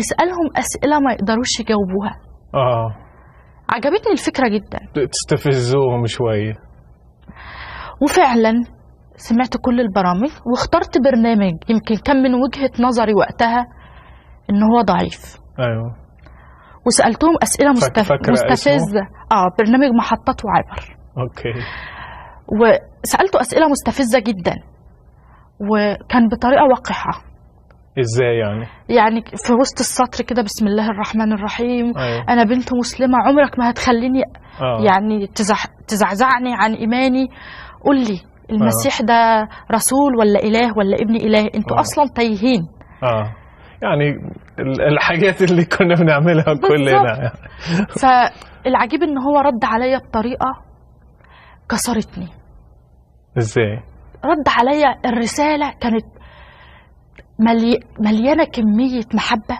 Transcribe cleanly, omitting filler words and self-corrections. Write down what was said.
نسألهم أسئلة ما يقدروش يجاوبوها. عجبتني الفكرة جدا، تستفزوهم شوية. وفعلا سمعت كل البرامج واخترت برنامج يمكن كان من وجهة نظري وقتها إن هو ضعيف. أيوه. وسألتهم أسئلة مستفزة. برنامج محطات وعبر. أوكي. وسألته أسئلة مستفزة جدا، وكان بطريقة وقحة. ازاي يعني؟ يعني في وسط السطر كده بسم الله الرحمن الرحيم. أيوه. انا بنت مسلمة، عمرك ما هتخليني يعني تزعزعني عن ايماني. قول لي المسيح ده رسول ولا اله ولا ابن اله؟ انتوا اصلا تايهين. يعني الحاجات اللي كنا بنعملها كلنا. فالعجيب ان هو رد عليا بطريقة كسرتني. ازاي؟ رد عليا الرسالة كانت مليانة كمية محبة